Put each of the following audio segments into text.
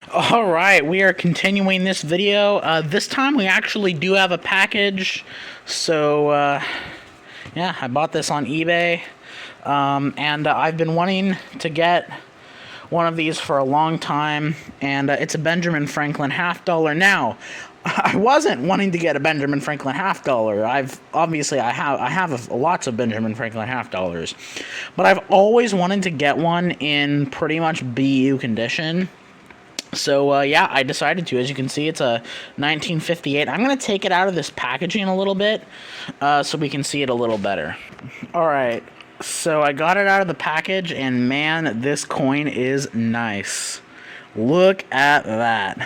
Alright, we are continuing this video. This time we actually do have a package. So, yeah, I bought this on eBay. And I've been wanting to get one of these for a long time. And it's a Benjamin Franklin half dollar. Now, I wasn't wanting to get a Benjamin Franklin half dollar. I have lots of Benjamin Franklin half dollars. But I've always wanted to get one in pretty much BU condition. So, yeah, I decided to. As you can see, it's a 1958. I'm going to take it out of this packaging a little bit so we can see it a little better. Alright, so I got it out of the package, and man, this coin is nice. Look at that.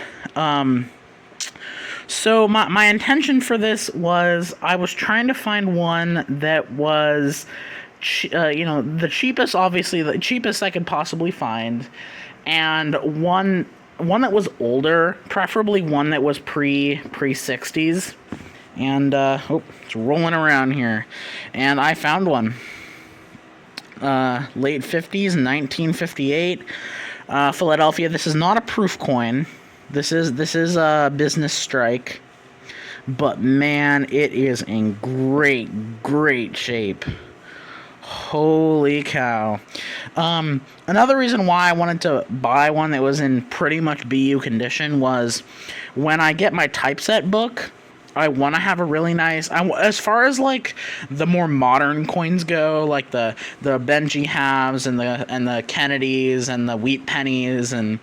So my intention for this was I was trying to find one that was, the cheapest, obviously, the cheapest I could possibly find, and one that was older, preferably one that was pre-60s. And it's rolling around here, and I found one. Late 50s, 1958, Philadelphia. This is not a proof coin. This is a business strike, but man, it is in great shape. Holy cow. Another reason why I wanted to buy one that was in pretty much BU condition was when I get my typeset book, I want to have a really nice, as far as like the more modern coins go, like the Benji halves and the Kennedys and the wheat pennies and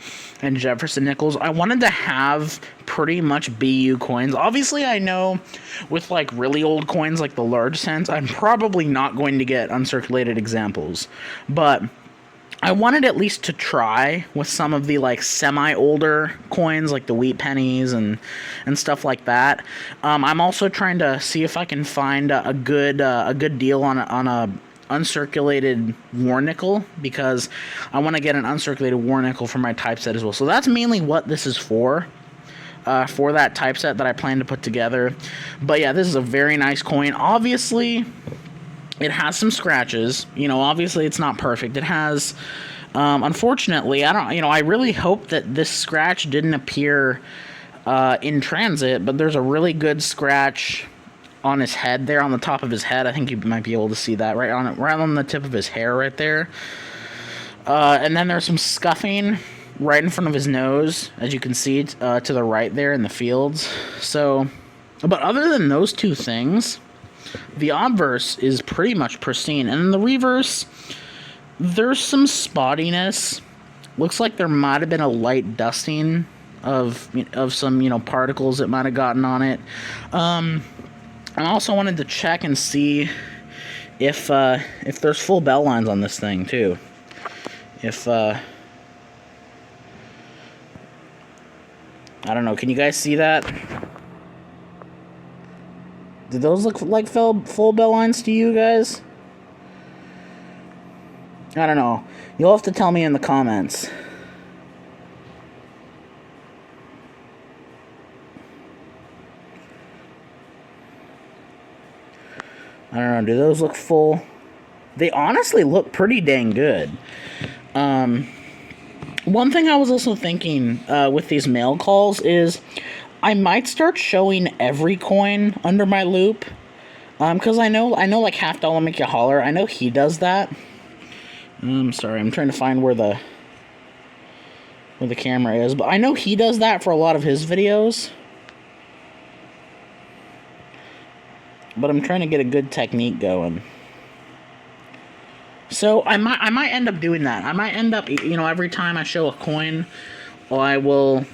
Jefferson nickels, I wanted to have pretty much BU coins. Obviously, I know with like really old coins like the large cents, I'm probably not going to get uncirculated examples, but I wanted at least to try with some of the like semi-older coins like the wheat pennies and stuff like that. I'm also trying to see if I can find a good deal on a uncirculated war nickel, because I want to get an uncirculated war nickel for my typeset as well. So that's mainly what this is for that typeset that I plan to put together. But yeah, this is a very nice coin. Obviously, it has some scratches. Obviously it's not perfect. It has, unfortunately, I really hope that this scratch didn't appear in transit, but there's a really good scratch on his head there, on the top of his head. I think you might be able to see that right on the tip of his hair right there. And then there's some scuffing right in front of his nose, as you can see to the right there in the fields. So, but other than those two things, the obverse is pretty much pristine, and in the reverse, there's some spottiness. Looks like there might have been a light dusting of some particles that might have gotten on it. I also wanted to check and see if there's full bell lines on this thing too. I don't know. Can you guys see that? Did those look like full bell lines to you guys? I don't know. You'll have to tell me in the comments. I don't know. Do those look full? They honestly look pretty dang good. One thing I was also thinking with these mail calls is I might start showing every coin under my loop, because I know like half dollar make you holler. I know he does that. I'm sorry, I'm trying to find where the camera is, but I know he does that for a lot of his videos. But I'm trying to get a good technique going. So I might end up doing that. I might end up, every time I show a coin, I will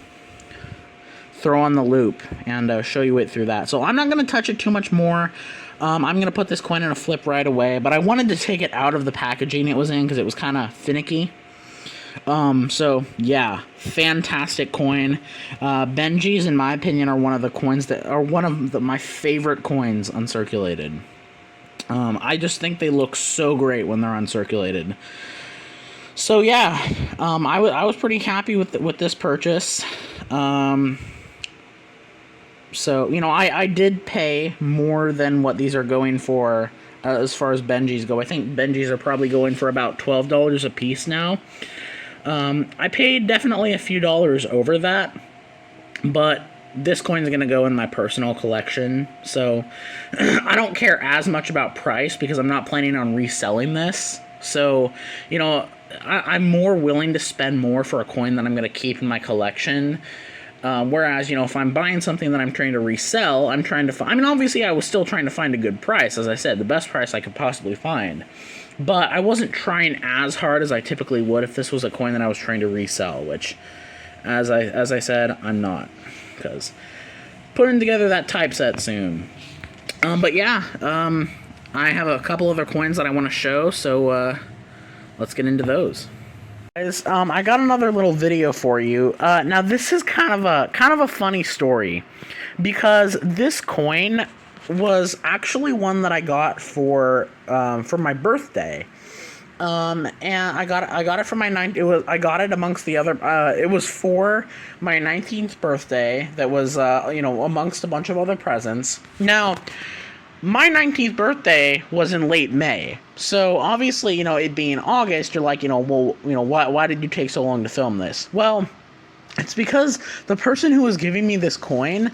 throw on the loop and show you it through that. So I'm not going to touch it too much more. I'm going to put this coin in a flip right away, but I wanted to take it out of the packaging it was in because it was kind of finicky. So yeah, fantastic coin. Benjis, in my opinion, are one of the coins that are my favorite coins uncirculated. I just think they look so great when they're uncirculated. So yeah, I was pretty happy with this purchase. So, I did pay more than what these are going for as far as Benjis go. I think Benjis are probably going for about $12 a piece now. I paid definitely a few dollars over that, but this coin's going to go in my personal collection, so I don't care as much about price because I'm not planning on reselling this. So, you know, I'm more willing to spend more for a coin that I'm going to keep in my collection. Whereas, you know, if I'm buying something that I'm trying to resell, I'm trying to find... I mean, obviously, I was still trying to find a good price. As I said, the best price I could possibly find. But I wasn't trying as hard as I typically would if this was a coin that I was trying to resell, which, as I said, I'm not. Because putting together that typeset soon. But yeah, I have a couple other coins that I want to show, so let's get into those. Guys, I got another little video for you. Now this is kind of a funny story, because this coin was actually one that I got for my birthday. And I got it for my I got it amongst the other. It was for my 19th birthday. That was you know, amongst a bunch of other presents. Now, my 19th birthday was in late May, so obviously, you know, it being August, you're like, you know, well, you know, why did you take so long to film this? Well, it's because the person who was giving me this coin,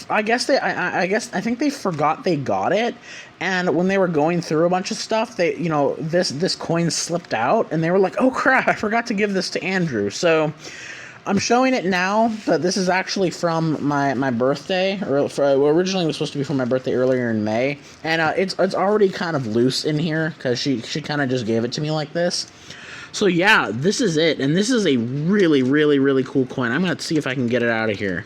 I think they forgot they got it, and when they were going through a bunch of stuff, they, you know, this coin slipped out, and they were like, oh crap, I forgot to give this to Andrew. So I'm showing it now, but this is actually from my birthday. Originally it was supposed to be for my birthday earlier in May, and it's already kind of loose in here because she kind of just gave it to me like this. So yeah, this is it, and this is a really, really, really cool coin. I'm gonna see if I can get it out of here.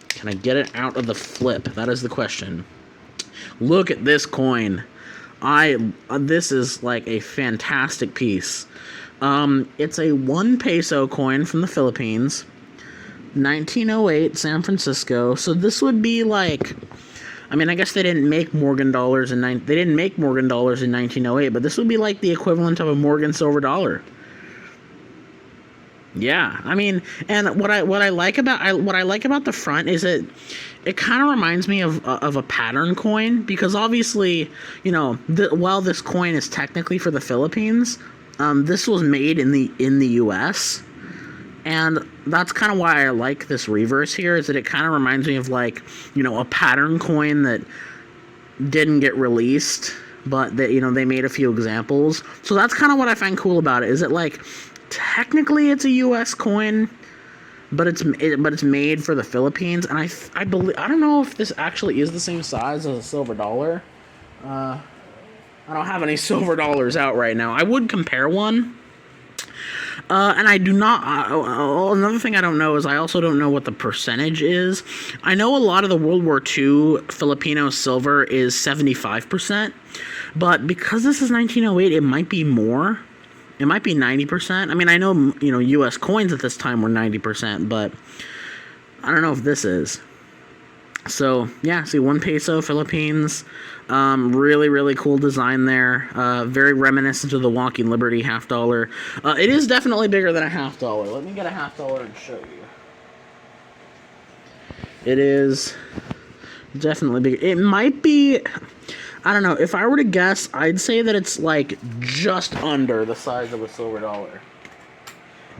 Can I get it out of the flip? That is the question. Look at this coin. This is like a fantastic piece. It's a 1 peso coin from the Philippines, 1908 San Francisco. So this would be like, I mean, I guess they didn't make Morgan dollars in 1908, but this would be like the equivalent of a Morgan silver dollar. Yeah, I mean, and what I like about the front is it kind of reminds me of a pattern coin, because obviously, you know, while this coin is technically for the Philippines, this was made in the U.S., and that's kind of why I like this reverse here, is that it kind of reminds me of, like, you know, a pattern coin that didn't get released, but that, you know, they made a few examples. So that's kind of what I find cool about it, is that, like, technically it's a U.S. coin, but it's made for the Philippines, and I believe, I don't know if this actually is the same size as a silver dollar. I don't have any silver dollars out right now. I would compare one. And I do not... another thing I don't know is I also don't know what the percentage is. I know a lot of the World War II Filipino silver is 75%, but because this is 1908, it might be more. It might be 90%. I mean, I know, you know, U.S. coins at this time were 90%, but I don't know if this is. So, yeah, see, 1 peso, Philippines. Really, really cool design there. Very reminiscent of the Walking Liberty half dollar. It is definitely bigger than a half dollar. Let me get a half dollar and show you. It is definitely bigger. It might be... I don't know, if I were to guess, I'd say that it's like just under the size of a silver dollar.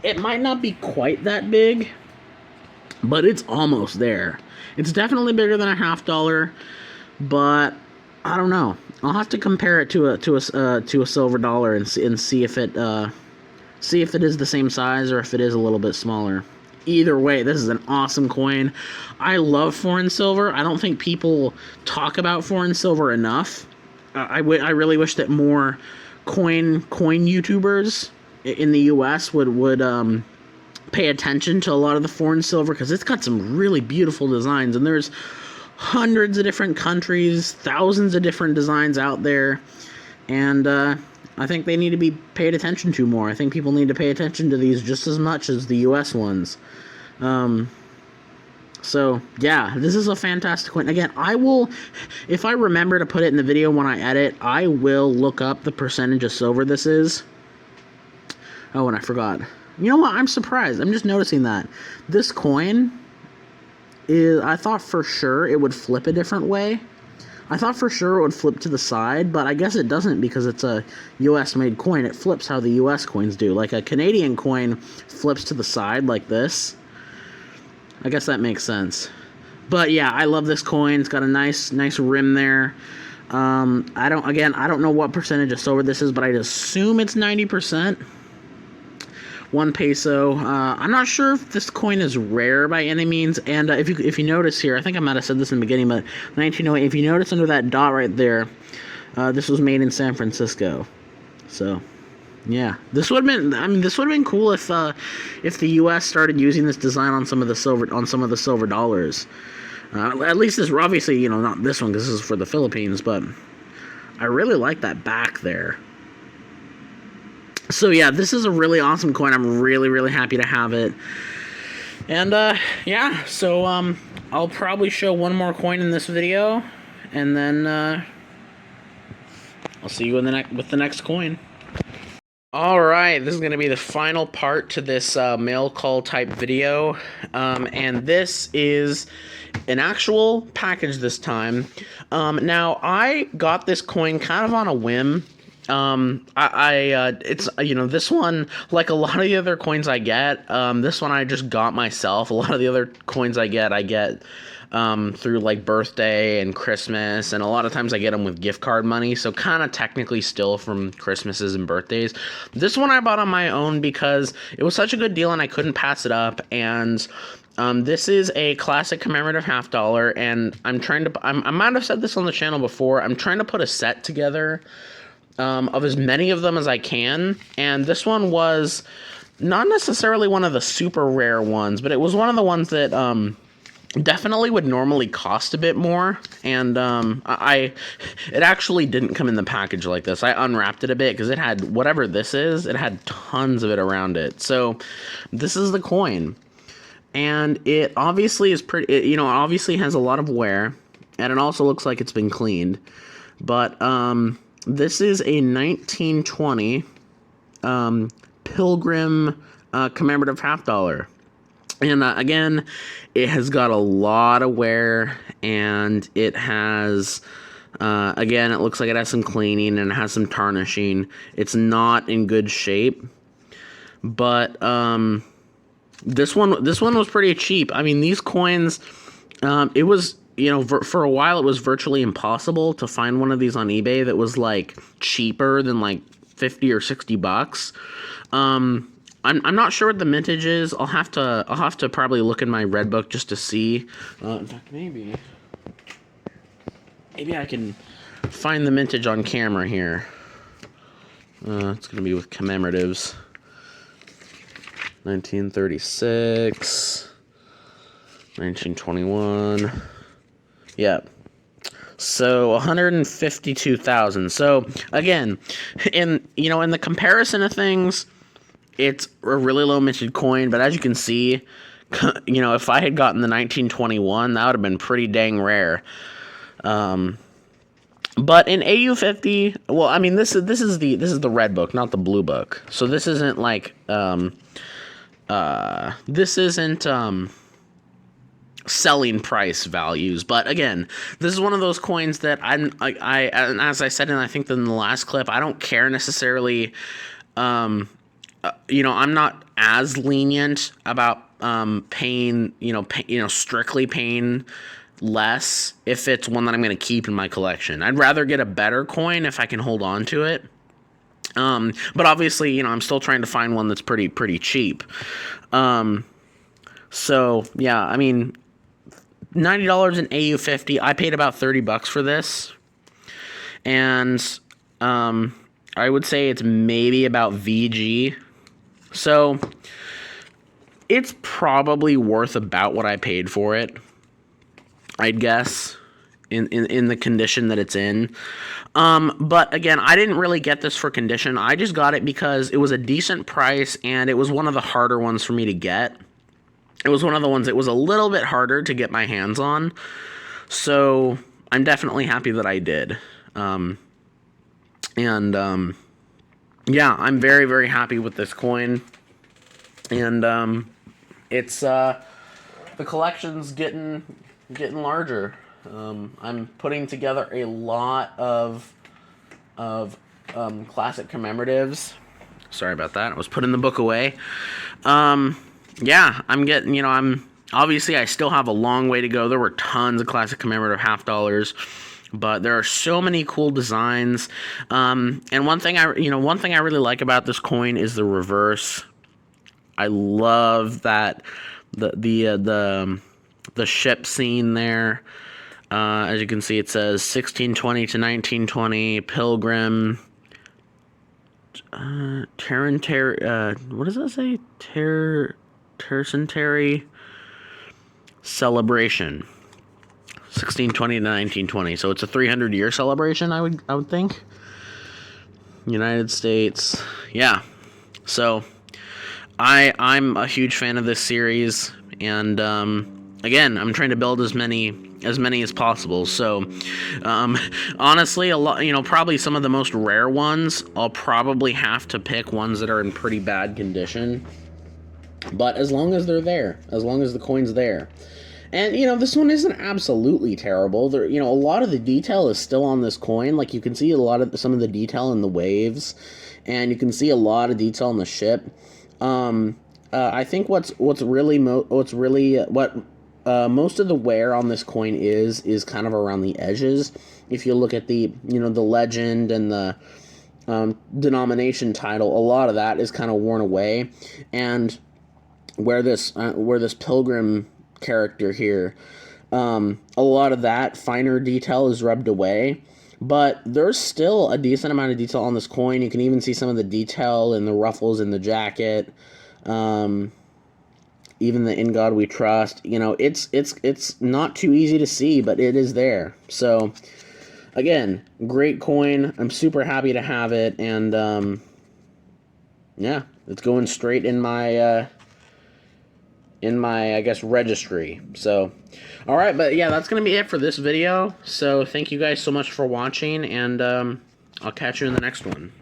It might not be quite that big, but it's almost there. It's definitely bigger than a half dollar, but I don't know. I'll have to compare it to a silver dollar and see if it is the same size or if it is a little bit smaller. Either way, this is an awesome coin. I love foreign silver. I don't think people talk about foreign silver enough. I really wish that more coin YouTubers in the U.S. would pay attention to a lot of the foreign silver, because it's got some really beautiful designs, and there's hundreds of different countries, thousands of different designs out there, and I think they need to be paid attention to more. I think people need to pay attention to these just as much as the U.S. ones. So, yeah, this is a fantastic coin. Again, I will, if I remember to put it in the video when I edit, I will look up the percentage of silver this is. Oh, and I forgot. You know what? I'm surprised. I'm just noticing that. This coin is, I thought for sure it would flip a different way. I thought for sure it would flip to the side, but I guess it doesn't because it's a US made coin. It flips how the US coins do. Like a Canadian coin flips to the side like this. I guess that makes sense. But yeah, I love this coin. It's got a nice rim there. I don't know what percentage of silver this is, but I'd assume it's 90%. 1 peso. I'm not sure if this coin is rare by any means. And if you notice here, I think I might have said this in the beginning, but 1908. If you notice under that dot right there, this was made in San Francisco. So, yeah, this would have been. I mean, this would have been cool if the U.S. started using this design on some of the silver dollars. At least this, obviously, you know, not this one because this is for the Philippines, but I really like that back there. So yeah, this is a really awesome coin. I'm really happy to have it. And yeah, so I'll probably show one more coin in this video, and then I'll see you with the next coin. Alright, this is going to be the final part to this mail call type video, and this is an actual package this time. Now, I got this coin kind of on a whim. It's, you know, this one, like a lot of the other coins I get, this one I just got myself. A lot of the other coins I get through like birthday and Christmas, and a lot of times I get them with gift card money, so kind of technically still from Christmases and birthdays. This one I bought on my own because it was such a good deal and I couldn't pass it up, and this is a classic commemorative half dollar, and I might have said this on the channel before, I'm trying to put a set together of as many of them as I can, and this one was not necessarily one of the super rare ones, but it was one of the ones that definitely would normally cost a bit more, and it actually didn't come in the package like this. I unwrapped it a bit because it had whatever this is, it had tons of it around it. So this is the coin, and it obviously is pretty, you know, it obviously has a lot of wear, and it also looks like it's been cleaned, but this is a 1920 Pilgrim commemorative half dollar. And again, it has got a lot of wear, and it has, again, it looks like it has some cleaning and it has some tarnishing. It's not in good shape, but this one was pretty cheap. I mean, these coins, it was, you know, for a while it was virtually impossible to find one of these on eBay that was like cheaper than like 50 or 60 bucks. I'm not sure what the mintage is. I'll have to probably look in my red book just to see. In fact, maybe I can find the mintage on camera here. It's gonna be with commemoratives. 1936, 1921. Yep. So 152,000. So again, in the comparison of things, it's a really low minted coin, but as you can see, you know, if I had gotten the 1921, that would have been pretty dang rare. But in AU50, well, I mean, this is the red book, not the blue book. So this isn't like this isn't selling price values, but again, this is one of those coins that and as I said, and I think in the last clip, I don't care necessarily. You know, I'm not as lenient about paying, strictly paying less if it's one that I'm going to keep in my collection. I'd rather get a better coin if I can hold on to it. But obviously, you know, I'm still trying to find one that's pretty cheap. So yeah, I mean, $90 in AU50. I paid about 30 bucks for this, and I would say it's maybe about VG. So it's probably worth about what I paid for it, I'd guess, in the condition that it's in. But again, I didn't really get this for condition. I just got it because it was a decent price, and it was one of the harder ones for me to get. It was one of the ones that was a little bit harder to get my hands on. So I'm definitely happy that I did. Yeah, I'm very happy with this coin, and it's the collection's getting larger. I'm putting together a lot of classic commemoratives. Sorry about that. I was putting the book away. Yeah, I'm getting, I'm obviously I still have a long way to go. There were tons of classic commemorative half dollars, but there are so many cool designs. And one thing I really like about this coin is the reverse. I love that the ship scene there. As you can see, it says 1620 to 1920 Pilgrim. What does that say? Tercentenary celebration. 1620 to 1920. So it's a 300-year celebration, I would think. United States. Yeah. So I'm a huge fan of this series, and again, I'm trying to build as many as possible. So honestly, a lot, probably some of the most rare ones, I'll probably have to pick ones that are in pretty bad condition. But as long as they're there, as long as the coin's there. And, this one isn't absolutely terrible. There, a lot of the detail is still on this coin. Like, you can see some of the detail in the waves, and you can see a lot of detail in the ship. I think what most of the wear on this coin is kind of around the edges. If you look at the legend and the denomination title, a lot of that is kind of worn away, and where this pilgrim character here, a lot of that finer detail is rubbed away, but there's still a decent amount of detail on this coin. You can even see some of the detail in the ruffles in the jacket, even the "In God We Trust." It's not too easy to see, but it is there. So again, great coin. I'm super happy to have it, and yeah, it's going straight in my I guess, registry. So, all right, but yeah, that's gonna be it for this video. So thank you guys so much for watching, and I'll catch you in the next one.